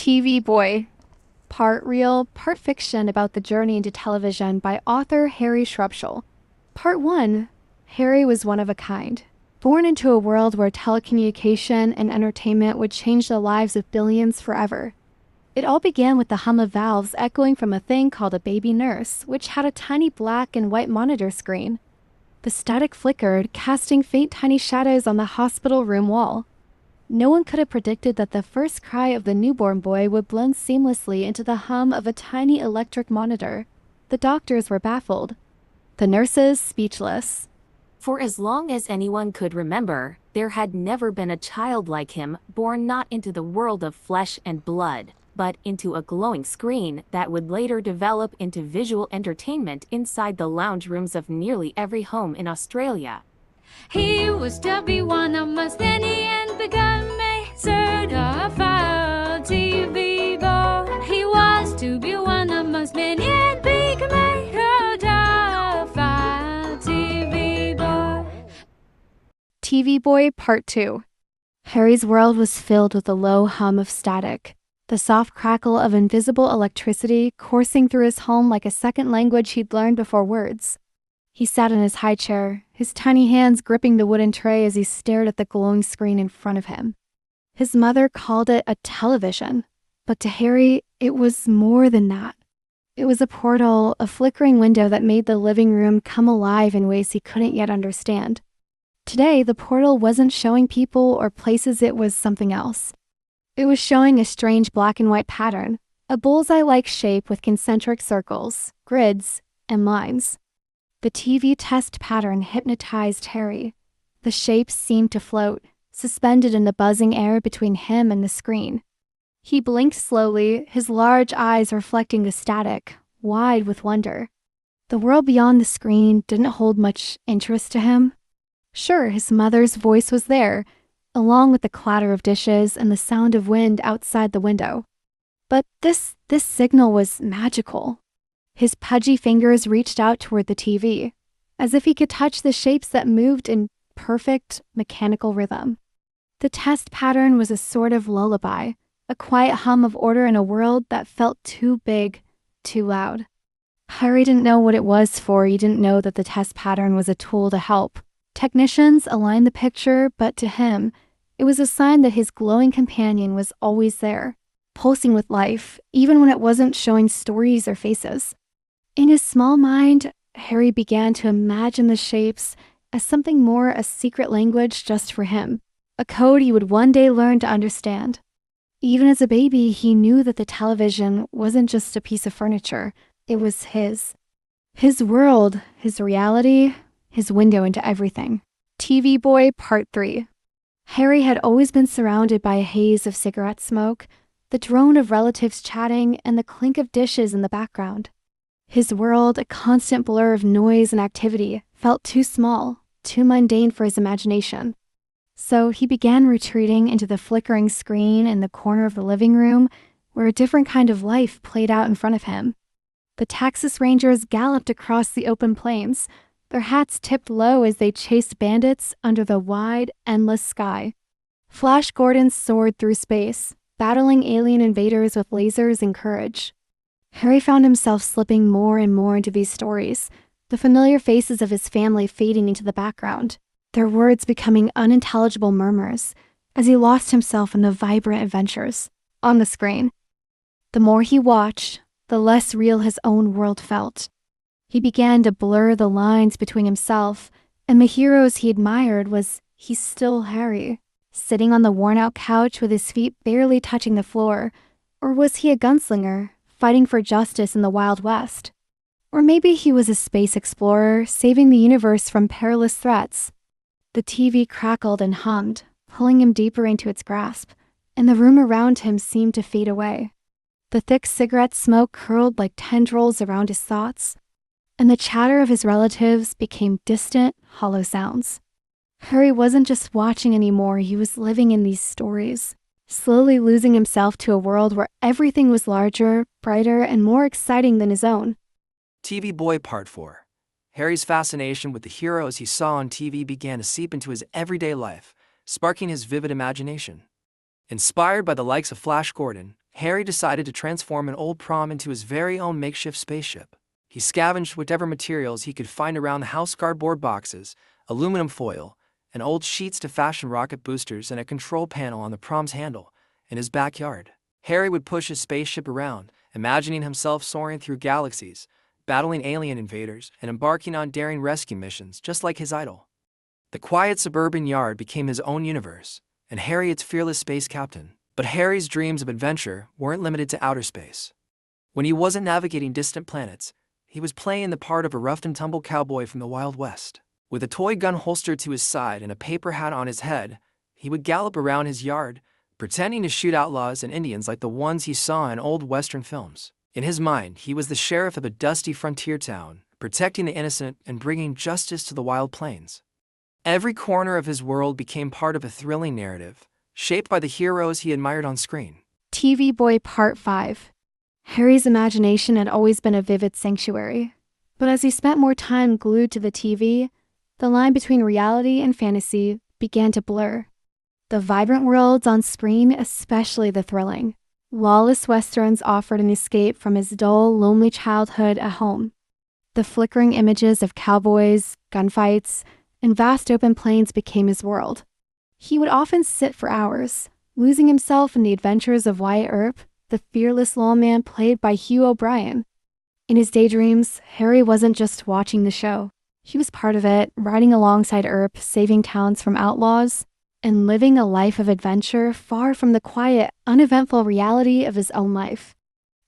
TV Boy, part real, part fiction about the journey into television by author Harry Shrubshall. Part 1. Harry was one of a kind. Born into a world where telecommunication and entertainment would change the lives of billions forever. It all began with the hum of valves echoing from a thing called a baby nurse, which had a tiny black and white monitor screen. The static flickered, casting faint tiny shadows on the hospital room wall. No one could have predicted that the first cry of the newborn boy would blend seamlessly into the hum of a tiny electric monitor. The doctors were baffled. The nurses speechless. For as long as anyone could remember, there had never been a child like him born not into the world of flesh and blood, but into a glowing screen that would later develop into visual entertainment inside the lounge rooms of nearly every home in Australia. He was to be one of us, then and become a certified TV boy. He was to be one of us, then and become a certified TV boy. TV Boy Part 2. Harry's world was filled with a low hum of static, the soft crackle of invisible electricity coursing through his home like a second language he'd learned before words. He sat in his high chair, his tiny hands gripping the wooden tray as he stared at the glowing screen in front of him. His mother called it a television, but to Harry, it was more than that. It was a portal, a flickering window that made the living room come alive in ways he couldn't yet understand. Today, the portal wasn't showing people or places, it was something else. It was showing a strange black and white pattern, a bullseye-like shape with concentric circles, grids, and lines. The TV test pattern hypnotized Harry. The shapes seemed to float, suspended in the buzzing air between him and the screen. He blinked slowly, his large eyes reflecting the static, wide with wonder. The world beyond the screen didn't hold much interest to him. Sure, his mother's voice was there, along with the clatter of dishes and the sound of wind outside the window. But this signal was magical. His pudgy fingers reached out toward the TV, as if he could touch the shapes that moved in perfect, mechanical rhythm. The test pattern was a sort of lullaby, a quiet hum of order in a world that felt too big, too loud. Harry didn't know what it was for. He didn't know that the test pattern was a tool to help. Technicians aligned the picture, but to him, it was a sign that his glowing companion was always there, pulsing with life, even when it wasn't showing stories or faces. In his small mind, Harry began to imagine the shapes as something more, a secret language just for him, a code he would one day learn to understand. Even as a baby, he knew that the television wasn't just a piece of furniture, it was his. His world, his reality, his window into everything. TV Boy Part 3. Harry had always been surrounded by a haze of cigarette smoke, the drone of relatives chatting, and the clink of dishes in the background. His world, a constant blur of noise and activity, felt too small, too mundane for his imagination. So he began retreating into the flickering screen in the corner of the living room, where a different kind of life played out in front of him. The Texas Rangers galloped across the open plains, their hats tipped low as they chased bandits under the wide, endless sky. Flash Gordon soared through space, battling alien invaders with lasers and courage. Harry found himself slipping more and more into these stories, the familiar faces of his family fading into the background, their words becoming unintelligible murmurs as he lost himself in the vibrant adventures on the screen. The more he watched, the less real his own world felt. He began to blur the lines between himself and the heroes he admired. Was he still Harry, sitting on the worn-out couch with his feet barely touching the floor? Or was he a gunslinger, fighting for justice in the Wild West? Or maybe he was a space explorer, saving the universe from perilous threats. The TV crackled and hummed, pulling him deeper into its grasp, and the room around him seemed to fade away. The thick cigarette smoke curled like tendrils around his thoughts, and the chatter of his relatives became distant, hollow sounds. Harry wasn't just watching anymore, he was living in these stories, slowly losing himself to a world where everything was larger, brighter, and more exciting than his own. TV Boy Part 4. Harry's fascination with the heroes he saw on TV began to seep into his everyday life, sparking his vivid imagination. Inspired by the likes of Flash Gordon, Harry decided to transform an old prom into his very own makeshift spaceship. He scavenged whatever materials he could find around the house, cardboard boxes, aluminum foil, and old sheets to fashion rocket boosters and a control panel on the prom's handle. In his backyard, Harry would push his spaceship around, imagining himself soaring through galaxies, battling alien invaders, and embarking on daring rescue missions just like his idol. The quiet suburban yard became his own universe, and Harry its fearless space captain. But Harry's dreams of adventure weren't limited to outer space. When he wasn't navigating distant planets, he was playing the part of a rough-and-tumble cowboy from the Wild West. With a toy gun holstered to his side and a paper hat on his head, he would gallop around his yard, pretending to shoot outlaws and Indians like the ones he saw in old Western films. In his mind, he was the sheriff of a dusty frontier town, protecting the innocent and bringing justice to the wild plains. Every corner of his world became part of a thrilling narrative, shaped by the heroes he admired on screen. TV Boy Part 5. Harry's imagination had always been a vivid sanctuary, but as he spent more time glued to the TV, the line between reality and fantasy began to blur. The vibrant worlds on screen, especially the thrilling, lawless westerns, offered an escape from his dull, lonely childhood at home. The flickering images of cowboys, gunfights, and vast open plains became his world. He would often sit for hours, losing himself in the adventures of Wyatt Earp, the fearless lawman played by Hugh O'Brian. In his daydreams, Harry wasn't just watching the show. He was part of it, riding alongside Earp, saving towns from outlaws, and living a life of adventure far from the quiet, uneventful reality of his own life.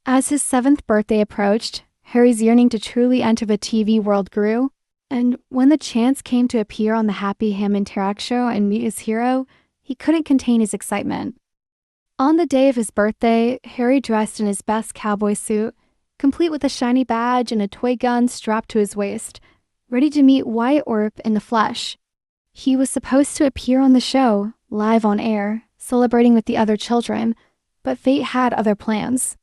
As his 7th birthday approached, Harry's yearning to truly enter the TV world grew, and when the chance came to appear on the Happy Ham Interact show and meet his hero, he couldn't contain his excitement. On the day of his birthday, Harry dressed in his best cowboy suit, complete with a shiny badge and a toy gun strapped to his waist, ready to meet Wyatt Earp in the flesh. He was supposed to appear on the show, live on air, celebrating with the other children, but fate had other plans.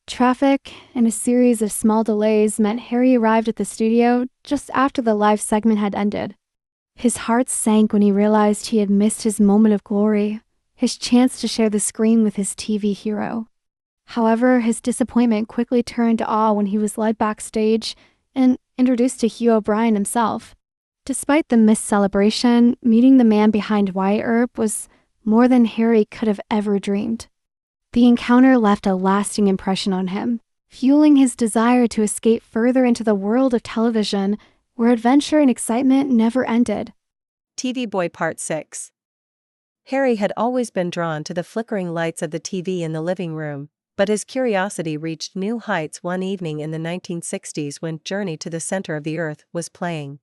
Traffic and a series of small delays meant Harry arrived at the studio just after the live segment had ended. His heart sank when he realized he had missed his moment of glory, his chance to share the screen with his TV hero. However, his disappointment quickly turned to awe when he was led backstage and introduced to Hugh O'Brian himself. Despite the missed celebration, meeting the man behind Wyatt Earp was more than Harry could have ever dreamed. The encounter left a lasting impression on him, fueling his desire to escape further into the world of television, where adventure and excitement never ended. TV Boy Part 6. Harry had always been drawn to the flickering lights of the TV in the living room, but his curiosity reached new heights one evening in the 1960s when Journey to the Center of the Earth was playing.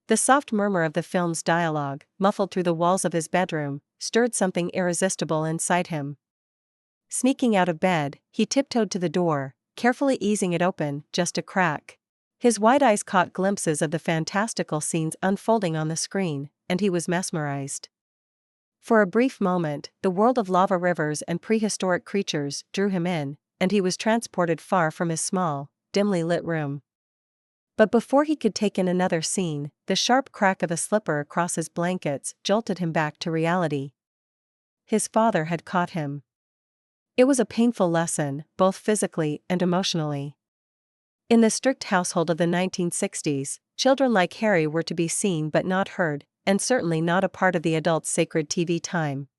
The soft murmur of the film's dialogue, muffled through the walls of his bedroom, stirred something irresistible inside him. Sneaking out of bed, he tiptoed to the door, carefully easing it open just a crack. His wide eyes caught glimpses of the fantastical scenes unfolding on the screen, and he was mesmerized. For a brief moment, the world of lava rivers and prehistoric creatures drew him in, and he was transported far from his small, dimly lit room. But before he could take in another scene, the sharp crack of a slipper across his blankets jolted him back to reality. His father had caught him. It was a painful lesson, both physically and emotionally. In the strict household of the 1960s, children like Harry were to be seen but not heard, and certainly not a part of the adult's sacred TV time.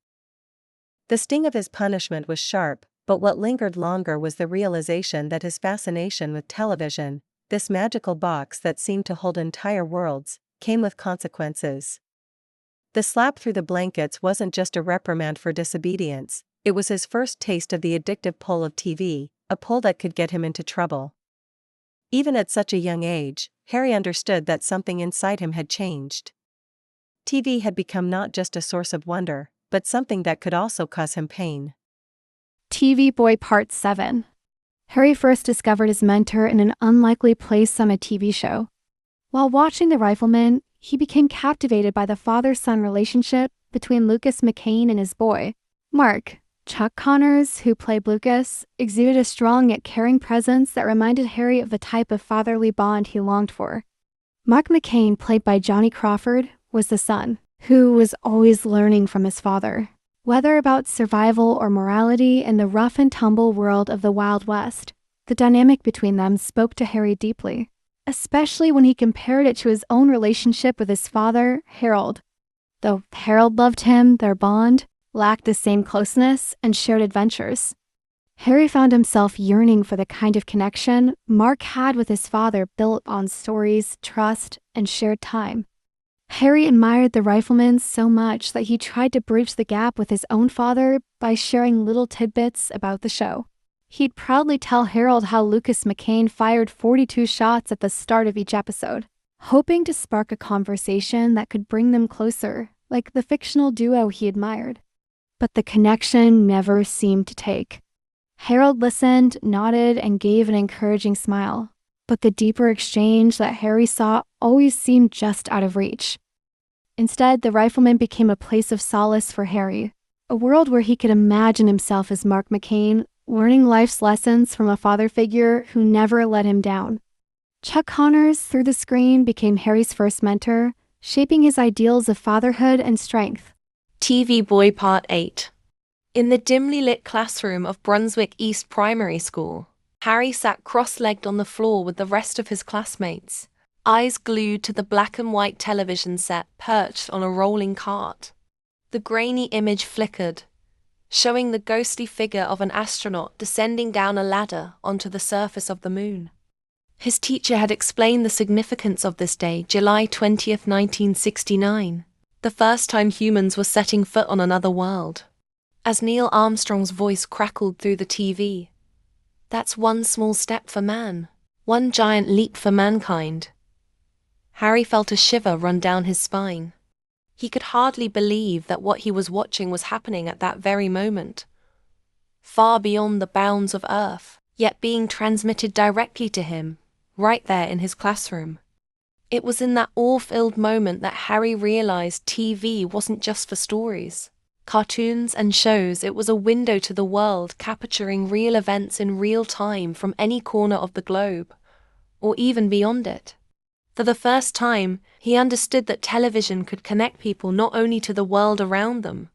The sting of his punishment was sharp, but what lingered longer was the realization that his fascination with television, this magical box that seemed to hold entire worlds, came with consequences. The slap through the blankets wasn't just a reprimand for disobedience, it was his first taste of the addictive pull of TV, a pull that could get him into trouble. Even at such a young age, Harry understood that something inside him had changed. TV had become not just a source of wonder, but something that could also cause him pain. TV Boy Part 7. Harry first discovered his mentor in an unlikely place on a TV show. While watching The Rifleman, he became captivated by the father-son relationship between Lucas McCain and his boy, Mark. Chuck Connors, who played Lucas, exuded a strong yet caring presence that reminded Harry of the type of fatherly bond he longed for. Mark McCain, played by Johnny Crawford, was the son, who was always learning from his father. Whether about survival or morality in the rough and tumble world of the Wild West, the dynamic between them spoke to Harry deeply, especially when he compared it to his own relationship with his father, Harold. Though Harold loved him, their bond lacked the same closeness and shared adventures. Harry found himself yearning for the kind of connection Mark had with his father, built on stories, trust, and shared time. Harry admired the rifleman so much that he tried to bridge the gap with his own father by sharing little tidbits about the show. He'd proudly tell Harold how Lucas McCain fired 42 shots at the start of each episode, hoping to spark a conversation that could bring them closer, like the fictional duo he admired. But the connection never seemed to take. Harold listened, nodded, and gave an encouraging smile, but the deeper exchange that Harry saw always seemed just out of reach. Instead, the rifleman became a place of solace for Harry, a world where he could imagine himself as Mark McCain, learning life's lessons from a father figure who never let him down. Chuck Connors, through the screen, became Harry's first mentor, shaping his ideals of fatherhood and strength. TV Boy Part 8. In the dimly lit classroom of Brunswick East Primary School, Harry sat cross-legged on the floor with the rest of his classmates, eyes glued to the black and white television set perched on a rolling cart. The grainy image flickered, showing the ghostly figure of an astronaut descending down a ladder onto the surface of the moon. His teacher had explained the significance of this day, July 20th, 1969, the first time humans were setting foot on another world. As Neil Armstrong's voice crackled through the TV, "That's one small step for man, one giant leap for mankind." Harry felt a shiver run down his spine. He could hardly believe that what he was watching was happening at that very moment, far beyond the bounds of Earth, yet being transmitted directly to him, right there in his classroom. It was in that awe-filled moment that Harry realized TV wasn't just for stories, cartoons and shows. It was a window to the world, capturing real events in real time from any corner of the globe, or even beyond it. For the first time, he understood that television could connect people not only to the world around them,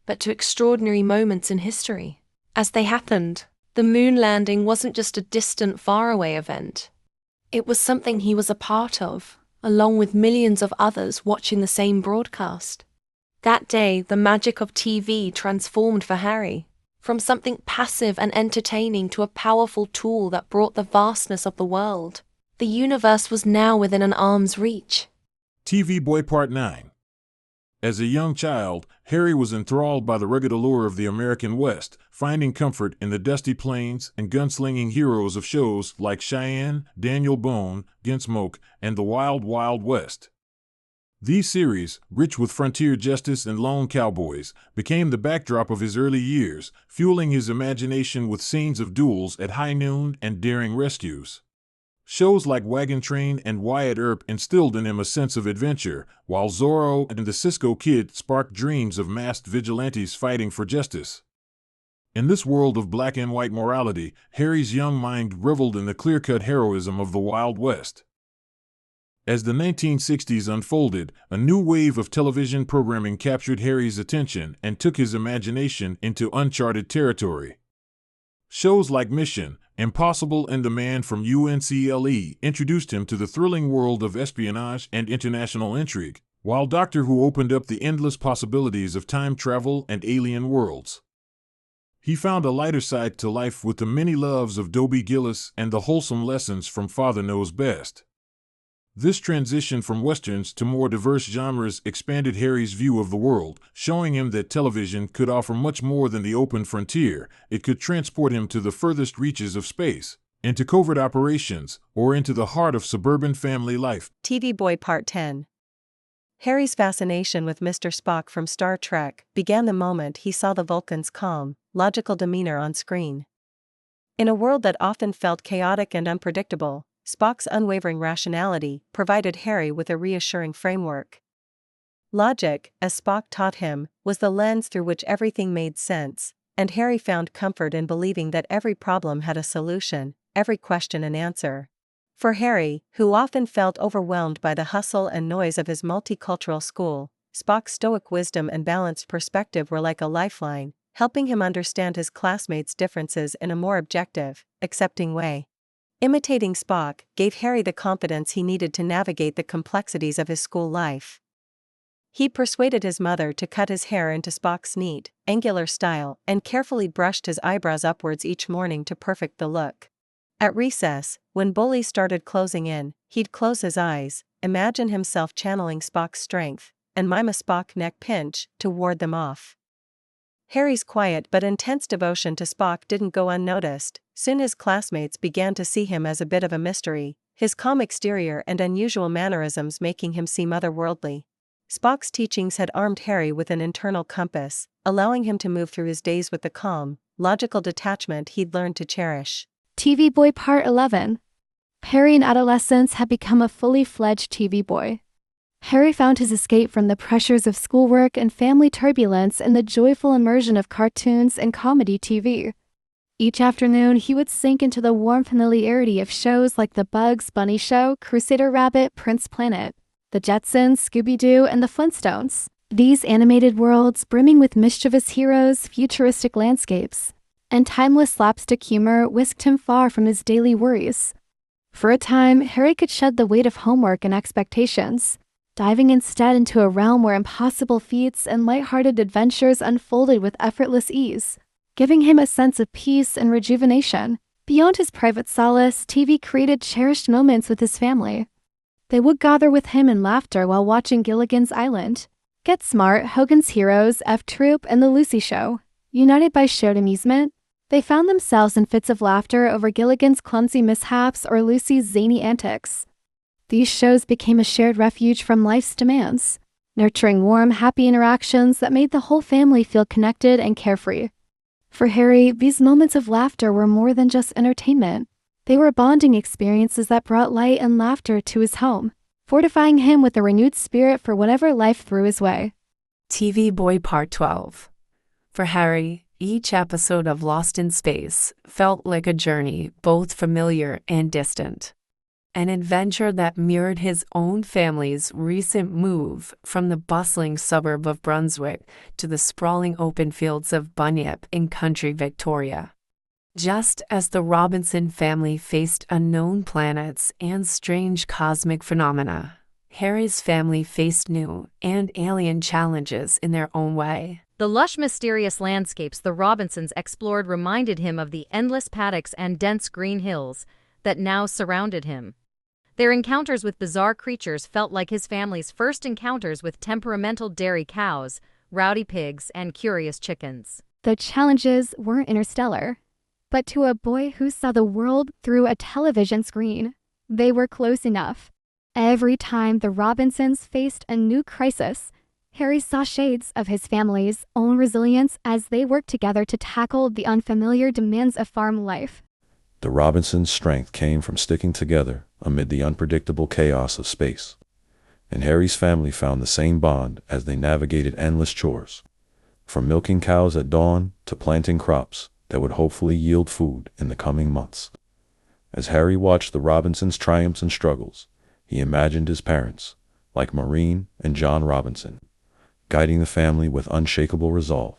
but to extraordinary moments in history. As they happened, the moon landing wasn't just a distant, faraway event. It was something he was a part of, along with millions of others watching the same broadcast. That day, the magic of TV transformed for Harry, from something passive and entertaining to a powerful tool that brought the vastness of the world. The universe was now within an arm's reach. TV Boy Part 9. As a young child, Harry was enthralled by the rugged allure of the American West, finding comfort in the dusty plains and gunslinging heroes of shows like Cheyenne, Daniel Boone, Gunsmoke, and the Wild Wild West. These series, rich with frontier justice and lone cowboys, became the backdrop of his early years, fueling his imagination with scenes of duels at high noon and daring rescues. Shows like Wagon Train and Wyatt Earp instilled in him a sense of adventure, while Zorro and the Cisco Kid sparked dreams of masked vigilantes fighting for justice. In this world of black and white morality, Harry's young mind reveled in the clear-cut heroism of the Wild West. As the 1960s unfolded, a new wave of television programming captured Harry's attention and took his imagination into uncharted territory. Shows like Mission Impossible and The Man from UNCLE introduced him to the thrilling world of espionage and international intrigue, while Doctor Who opened up the endless possibilities of time travel and alien worlds. He found a lighter side to life with the many loves of Dobie Gillis and the wholesome lessons from Father Knows Best. This transition from westerns to more diverse genres expanded Harry's view of the world, showing him that television could offer much more than the open frontier. It could transport him to the furthest reaches of space, into covert operations, or into the heart of suburban family life. TV Boy Part 10. Harry's fascination with Mr. Spock from Star Trek began the moment he saw the Vulcan's calm, logical demeanor on screen. In a world that often felt chaotic and unpredictable, Spock's unwavering rationality provided Harry with a reassuring framework. Logic, as Spock taught him, was the lens through which everything made sense, and Harry found comfort in believing that every problem had a solution, every question an answer. For Harry, who often felt overwhelmed by the hustle and noise of his multicultural school, Spock's stoic wisdom and balanced perspective were like a lifeline, helping him understand his classmates' differences in a more objective, accepting way. Imitating Spock gave Harry the confidence he needed to navigate the complexities of his school life. He persuaded his mother to cut his hair into Spock's neat, angular style and carefully brushed his eyebrows upwards each morning to perfect the look. At recess, when bullies started closing in, he'd close his eyes, imagine himself channeling Spock's strength, and mime a Spock neck pinch to ward them off. Harry's quiet but intense devotion to Spock didn't go unnoticed. Soon his classmates began to see him as a bit of a mystery, his calm exterior and unusual mannerisms making him seem otherworldly. Spock's teachings had armed Harry with an internal compass, allowing him to move through his days with the calm, logical detachment he'd learned to cherish. TV Boy Part 11. Harry in adolescence had become a fully fledged TV boy. Harry found his escape from the pressures of schoolwork and family turbulence in the joyful immersion of cartoons and comedy TV. Each afternoon, he would sink into the warm familiarity of shows like The Bugs Bunny Show, Crusader Rabbit, Prince Planet, The Jetsons, Scooby-Doo, and The Flintstones. These animated worlds, brimming with mischievous heroes, futuristic landscapes, and timeless slapstick humor, whisked him far from his daily worries. For a time, Harry could shed the weight of homework and expectations, diving instead into a realm where impossible feats and lighthearted adventures unfolded with effortless ease, giving him a sense of peace and rejuvenation. Beyond his private solace, TV created cherished moments with his family. They would gather with him in laughter while watching Gilligan's Island, Get Smart, Hogan's Heroes, F Troop, and The Lucy Show. United by shared amusement, they found themselves in fits of laughter over Gilligan's clumsy mishaps or Lucy's zany antics. These shows became a shared refuge from life's demands, nurturing warm, happy interactions that made the whole family feel connected and carefree. For Harry, these moments of laughter were more than just entertainment. They were bonding experiences that brought light and laughter to his home, fortifying him with a renewed spirit for whatever life threw his way. TV Boy Part 12. For Harry, each episode of Lost in Space felt like a journey, both familiar and distant. An adventure that mirrored his own family's recent move from the bustling suburb of Brunswick to the sprawling open fields of Bunyip in country Victoria. Just as the Robinson family faced unknown planets and strange cosmic phenomena, Harry's family faced new and alien challenges in their own way. The lush, mysterious landscapes the Robinsons explored reminded him of the endless paddocks and dense green hills that now surrounded him. Their encounters with bizarre creatures felt like his family's first encounters with temperamental dairy cows, rowdy pigs, and curious chickens. The challenges weren't interstellar, but to a boy who saw the world through a television screen, they were close enough. Every time the Robinsons faced a new crisis, Harry saw shades of his family's own resilience as they worked together to tackle the unfamiliar demands of farm life. The Robinsons' strength came from sticking together amid the unpredictable chaos of space, and Harry's family found the same bond as they navigated endless chores, from milking cows at dawn to planting crops that would hopefully yield food in the coming months. As Harry watched the Robinsons' triumphs and struggles, he imagined his parents, like Maureen and John Robinson, guiding the family with unshakable resolve,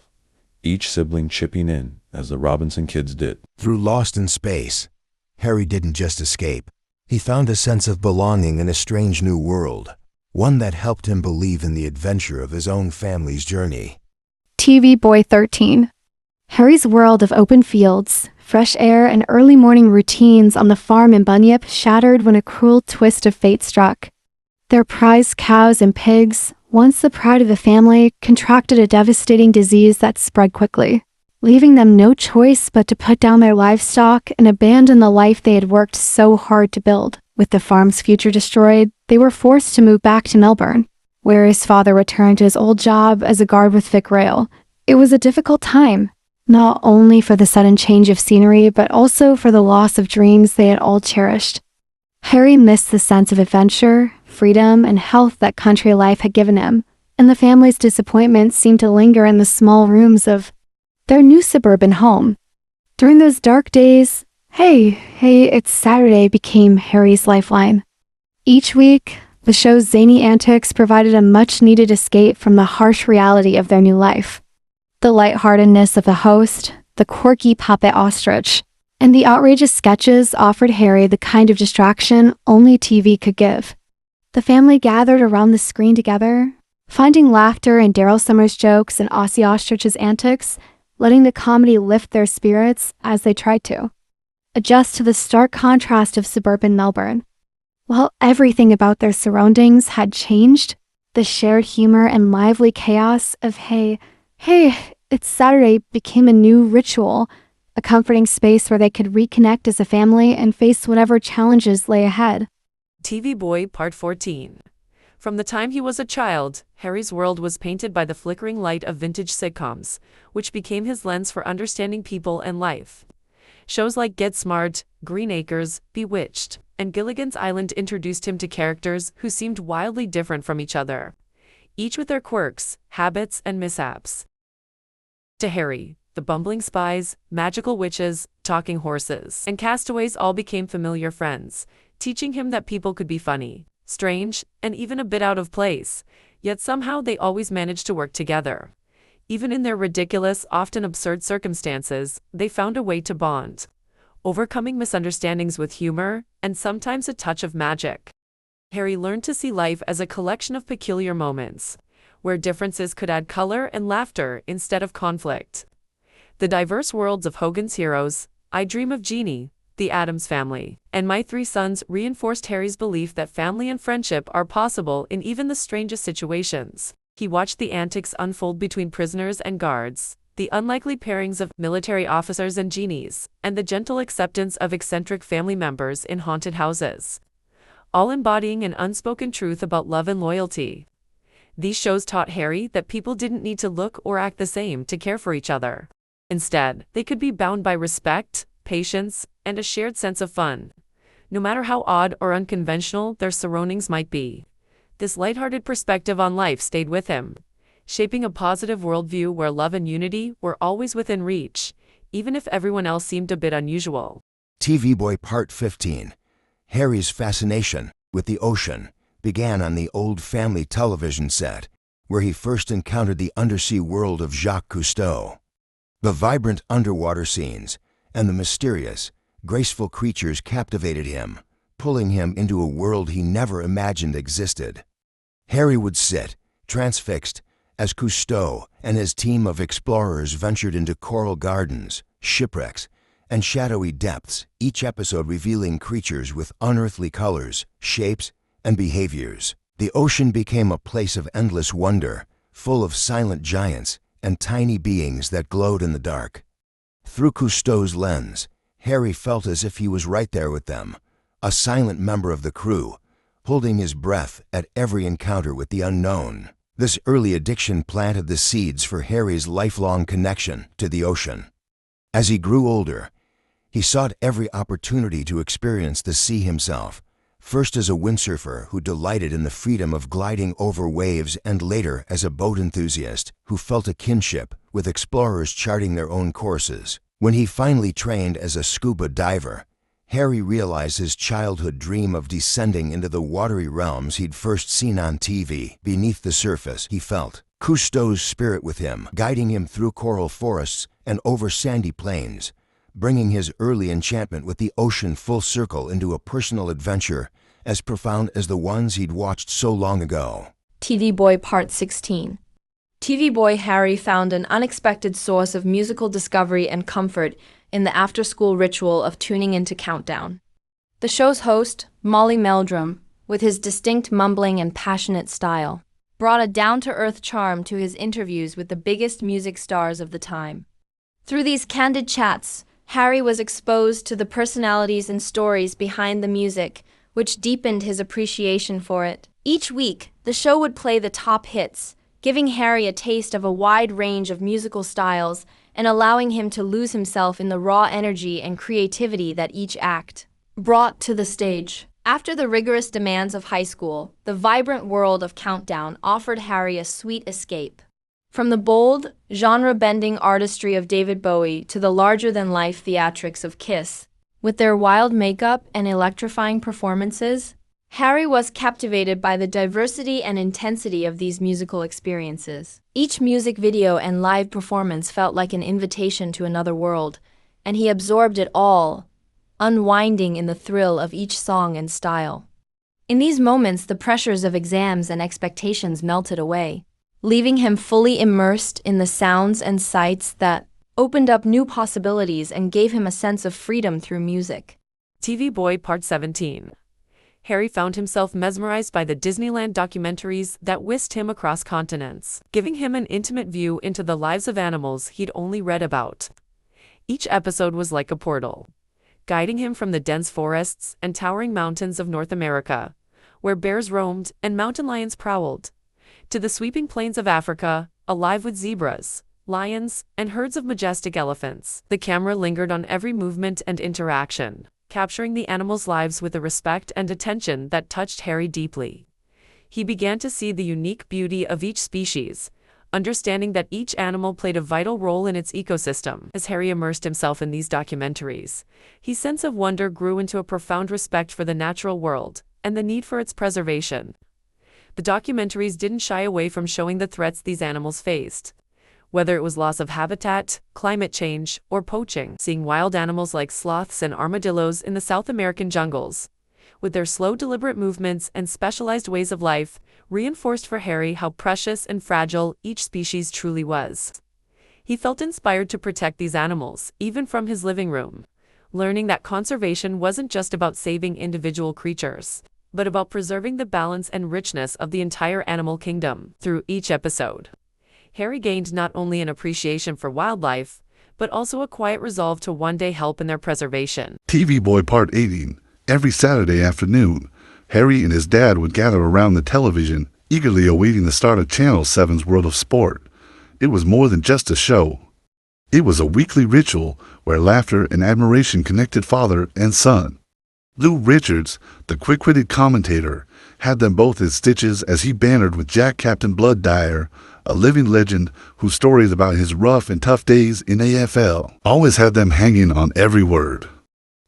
each sibling chipping in as the Robinson kids did. Through Lost in Space, Harry didn't just escape. He found a sense of belonging in a strange new world, one that helped him believe in the adventure of his own family's journey. TV Boy 13. Harry's world of open fields, fresh air, and early morning routines on the farm in Bunyip shattered when a cruel twist of fate struck. Their prized cows and pigs, once the pride of the family, contracted a devastating disease that spread quickly, leaving them no choice but to put down their livestock and abandon the life they had worked so hard to build. With the farm's future destroyed, they were forced to move back to Melbourne, where his father returned to his old job as a guard with Vic Rail. It was a difficult time, not only for the sudden change of scenery, but also for the loss of dreams they had all cherished. Harry missed the sense of adventure, freedom, and health that country life had given him, and the family's disappointment seemed to linger in the small rooms of their new suburban home. During those dark days, hey, it's Saturday became Harry's lifeline. Each week, The show's zany antics provided a much-needed escape from the harsh reality of their new life. The lightheartedness of the host, the quirky puppet ostrich, and the outrageous sketches offered Harry the kind of distraction only TV could give. The family gathered around the screen together, finding laughter in Daryl Summers' jokes and Aussie Ostrich's antics, letting the comedy lift their spirits as they tried to adjust to the stark contrast of suburban Melbourne. While everything about their surroundings had changed, the shared humor and lively chaos of hey, it's Saturday became a new ritual, a comforting space where they could reconnect as a family and face whatever challenges lay ahead. TV Boy Part 14. From the time he was a child, Harry's world was painted by the flickering light of vintage sitcoms, which became his lens for understanding people and life. Shows like Get Smart, Green Acres, Bewitched, and Gilligan's Island introduced him to characters who seemed wildly different from each other, each with their quirks, habits, and mishaps. To Harry, the bumbling spies, magical witches, talking horses, and castaways all became familiar friends, teaching him that people could be funny, strange, and even a bit out of place, yet somehow they always managed to work together. Even in their ridiculous, often absurd circumstances, they found a way to bond, overcoming misunderstandings with humor and sometimes a touch of magic. Harry learned to see life as a collection of peculiar moments, where differences could add color and laughter instead of conflict. The diverse worlds of Hogan's Heroes, I Dream of Jeannie, The Addams Family, and My Three Sons reinforced Harry's belief that family and friendship are possible in even the strangest situations. He watched the antics unfold between prisoners and guards, the unlikely pairings of military officers and genies, and the gentle acceptance of eccentric family members in haunted houses, all embodying an unspoken truth about love and loyalty. These shows taught Harry that people didn't need to look or act the same to care for each other. Instead, they could be bound by respect, patience, and a shared sense of fun, no matter how odd or unconventional their surroundings might be. This lighthearted perspective on life stayed with him, shaping a positive worldview where love and unity were always within reach, even if everyone else seemed a bit unusual. TV Boy Part 15. Harry's fascination with the ocean began on the old family television set, where he first encountered the undersea world of Jacques Cousteau. The vibrant underwater scenes and the mysterious, graceful creatures captivated him, pulling him into a world he never imagined existed. Harry would sit, transfixed, as Cousteau and his team of explorers ventured into coral gardens, shipwrecks, and shadowy depths, each episode revealing creatures with unearthly colors, shapes, and behaviors. The ocean became a place of endless wonder, full of silent giants and tiny beings that glowed in the dark. Through Cousteau's lens, Harry felt as if he was right there with them, a silent member of the crew, holding his breath at every encounter with the unknown. This early addiction planted the seeds for Harry's lifelong connection to the ocean. As he grew older, he sought every opportunity to experience the sea himself, first as a windsurfer who delighted in the freedom of gliding over waves, and later as a boat enthusiast who felt a kinship with explorers charting their own courses. When he finally trained as a scuba diver, Harry realized his childhood dream of descending into the watery realms he'd first seen on TV. Beneath the surface, he felt Cousteau's spirit with him, guiding him through coral forests and over sandy plains, bringing his early enchantment with the ocean full circle into a personal adventure as profound as the ones he'd watched so long ago. TV Boy Part 16. TV Boy Harry found an unexpected source of musical discovery and comfort in the after-school ritual of tuning into Countdown. The show's host, Molly Meldrum, with his distinct mumbling and passionate style, brought a down-to-earth charm to his interviews with the biggest music stars of the time. Through these candid chats, Harry was exposed to the personalities and stories behind the music, which deepened his appreciation for it. Each week, the show would play the top hits, giving Harry a taste of a wide range of musical styles and allowing him to lose himself in the raw energy and creativity that each act brought to the stage. After the rigorous demands of high school, the vibrant world of Countdown offered Harry a sweet escape. From the bold, genre-bending artistry of David Bowie to the larger-than-life theatrics of Kiss, with their wild makeup and electrifying performances, Harry was captivated by the diversity and intensity of these musical experiences. Each music video and live performance felt like an invitation to another world, and he absorbed it all, unwinding in the thrill of each song and style. In these moments, the pressures of exams and expectations melted away, leaving him fully immersed in the sounds and sights that opened up new possibilities and gave him a sense of freedom through music. TV Boy Part 17. Harry found himself mesmerized by the Disneyland documentaries that whisked him across continents, giving him an intimate view into the lives of animals he'd only read about. Each episode was like a portal, guiding him from the dense forests and towering mountains of North America, where bears roamed and mountain lions prowled, to the sweeping plains of Africa, alive with zebras, lions, and herds of majestic elephants. The camera lingered on every movement and interaction, capturing the animals' lives with a respect and attention that touched Harry deeply. He began to see the unique beauty of each species, understanding that each animal played a vital role in its ecosystem. As Harry immersed himself in these documentaries, his sense of wonder grew into a profound respect for the natural world and the need for its preservation. The documentaries didn't shy away from showing the threats these animals faced, whether it was loss of habitat, climate change, or poaching. Seeing wild animals like sloths and armadillos in the South American jungles, with their slow, deliberate movements and specialized ways of life, reinforced for Harry how precious and fragile each species truly was. He felt inspired to protect these animals, even from his living room, learning that conservation wasn't just about saving individual creatures, but about preserving the balance and richness of the entire animal kingdom. Through each episode, Harry gained not only an appreciation for wildlife, but also a quiet resolve to one day help in their preservation. TV Boy Part 18. Every Saturday afternoon, Harry and his dad would gather around the television, eagerly awaiting the start of Channel 7's World of Sport. It was more than just a show. It was a weekly ritual where laughter and admiration connected father and son. Lou Richards, the quick-witted commentator, had them both in stitches as he bantered with Jack Captain Blood Dyer, a living legend whose stories about his rough and tough days in AFL always had them hanging on every word.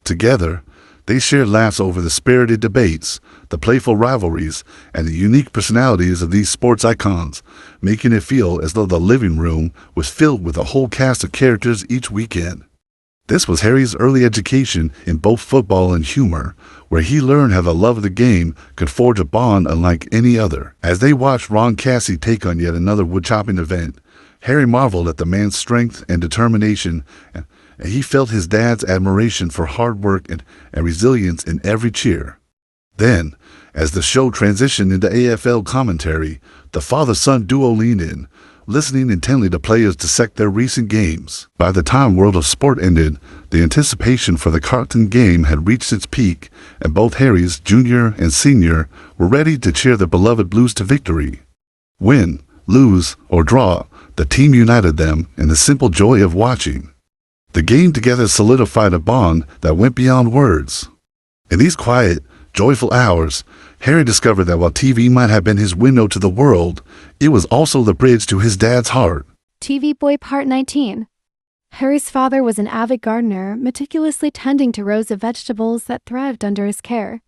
Together, they shared laughs over the spirited debates, the playful rivalries, and the unique personalities of these sports icons, making it feel as though the living room was filled with a whole cast of characters each weekend. This was Harry's early education in both football and humor, where he learned how the love of the game could forge a bond unlike any other. As they watched Ron Cassie take on yet another woodchopping event, Harry marveled at the man's strength and determination, and he felt his dad's admiration for hard work and resilience in every cheer. Then, as the show transitioned into AFL commentary, the father-son duo leaned in, listening intently to players dissect their recent games. By the time World of Sport ended, the anticipation for the Carlton game had reached its peak, and both Harry's junior and senior were ready to cheer their beloved Blues to victory. Win, lose, or draw, the team united them in the simple joy of watching. The game together solidified a bond that went beyond words. In these quiet, joyful hours, Harry discovered that while TV might have been his window to the world, it was also the bridge to his dad's heart. TV Boy Part 19. Harry's father was an avid gardener, meticulously tending to rows of vegetables that thrived under his care.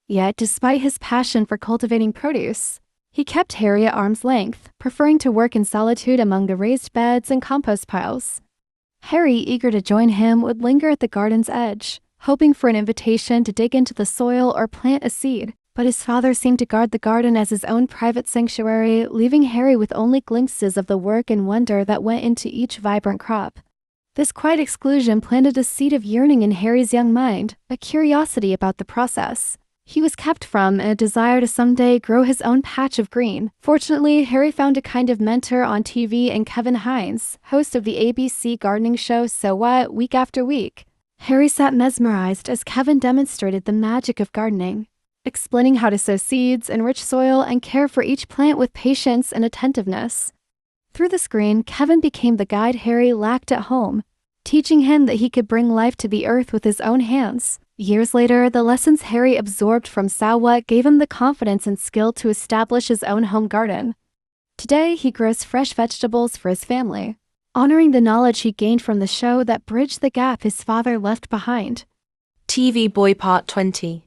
Yet, despite his passion for cultivating produce, he kept Harry at arm's length, preferring to work in solitude among the raised beds and compost piles. Harry, eager to join him, would linger at the garden's edge, hoping for an invitation to dig into the soil or plant a seed. But his father seemed to guard the garden as his own private sanctuary, leaving Harry with only glimpses of the work and wonder that went into each vibrant crop. This quiet exclusion planted a seed of yearning in Harry's young mind, a curiosity about the process he was kept from, and a desire to someday grow his own patch of green. Fortunately, Harry found a kind of mentor on TV in Kevin Hines, host of the ABC gardening show So What, week after week. Harry sat mesmerized as Kevin demonstrated the magic of gardening, explaining how to sow seeds, enrich soil, and care for each plant with patience and attentiveness. Through the screen, Kevin became the guide Harry lacked at home, teaching him that he could bring life to the earth with his own hands. Years later, the lessons Harry absorbed from Sawa gave him the confidence and skill to establish his own home garden. Today, he grows fresh vegetables for his family, honoring the knowledge he gained from the show that bridged the gap his father left behind. TV Boy Part 20.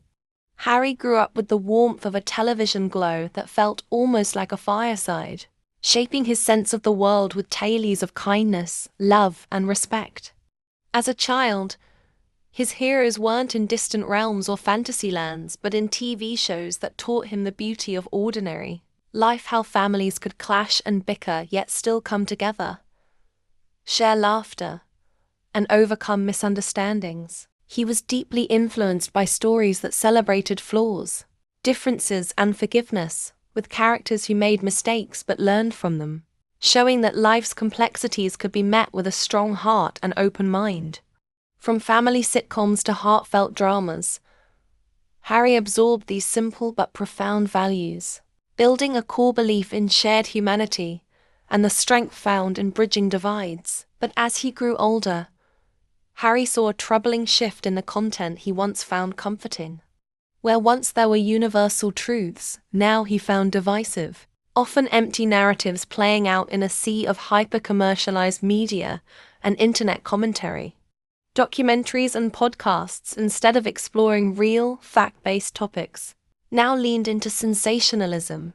Harry grew up with the warmth of a television glow that felt almost like a fireside, shaping his sense of the world with tales of kindness, love, and respect. As a child, his heroes weren't in distant realms or fantasy lands, but in TV shows that taught him the beauty of ordinary life, how families could clash and bicker yet still come together, share laughter, and overcome misunderstandings. He was deeply influenced by stories that celebrated flaws, differences, and forgiveness, with characters who made mistakes but learned from them, showing that life's complexities could be met with a strong heart and open mind. From family sitcoms to heartfelt dramas, Harry absorbed these simple but profound values, building a core belief in shared humanity and the strength found in bridging divides. But as he grew older, Harry saw a troubling shift in the content he once found comforting. Where once there were universal truths, now he found divisive, often empty narratives playing out in a sea of hyper-commercialized media and internet commentary. Documentaries and podcasts, instead of exploring real, fact-based topics, now leaned into sensationalism,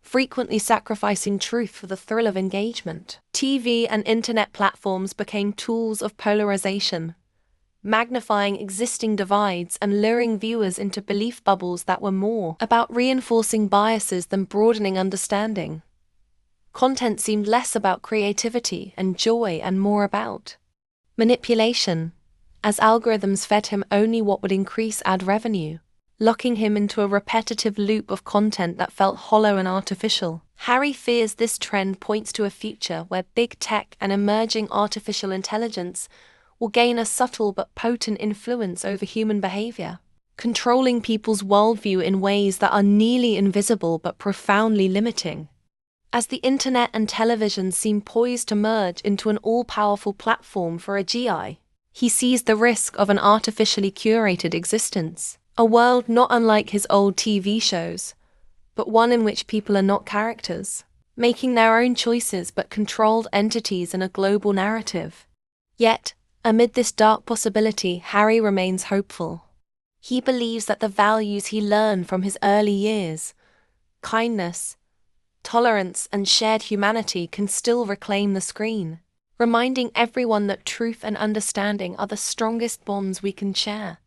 frequently sacrificing truth for the thrill of engagement. TV and internet platforms became tools of polarization, magnifying existing divides and luring viewers into belief bubbles that were more about reinforcing biases than broadening understanding. Content seemed less about creativity and joy and more about manipulation, as algorithms fed him only what would increase ad revenue, locking him into a repetitive loop of content that felt hollow and artificial. Harry fears this trend points to a future where big tech and emerging artificial intelligence will gain a subtle but potent influence over human behavior, controlling people's worldview in ways that are nearly invisible but profoundly limiting. As the internet and television seem poised to merge into an all-powerful platform for AGI, he sees the risk of an artificially curated existence, a world not unlike his old TV shows, but one in which people are not characters, making their own choices but controlled entities in a global narrative. Yet, amid this dark possibility, Harry remains hopeful. He believes that the values he learned from his early years, kindness, tolerance, and shared humanity, can still reclaim the screen, reminding everyone that truth and understanding are the strongest bonds we can share.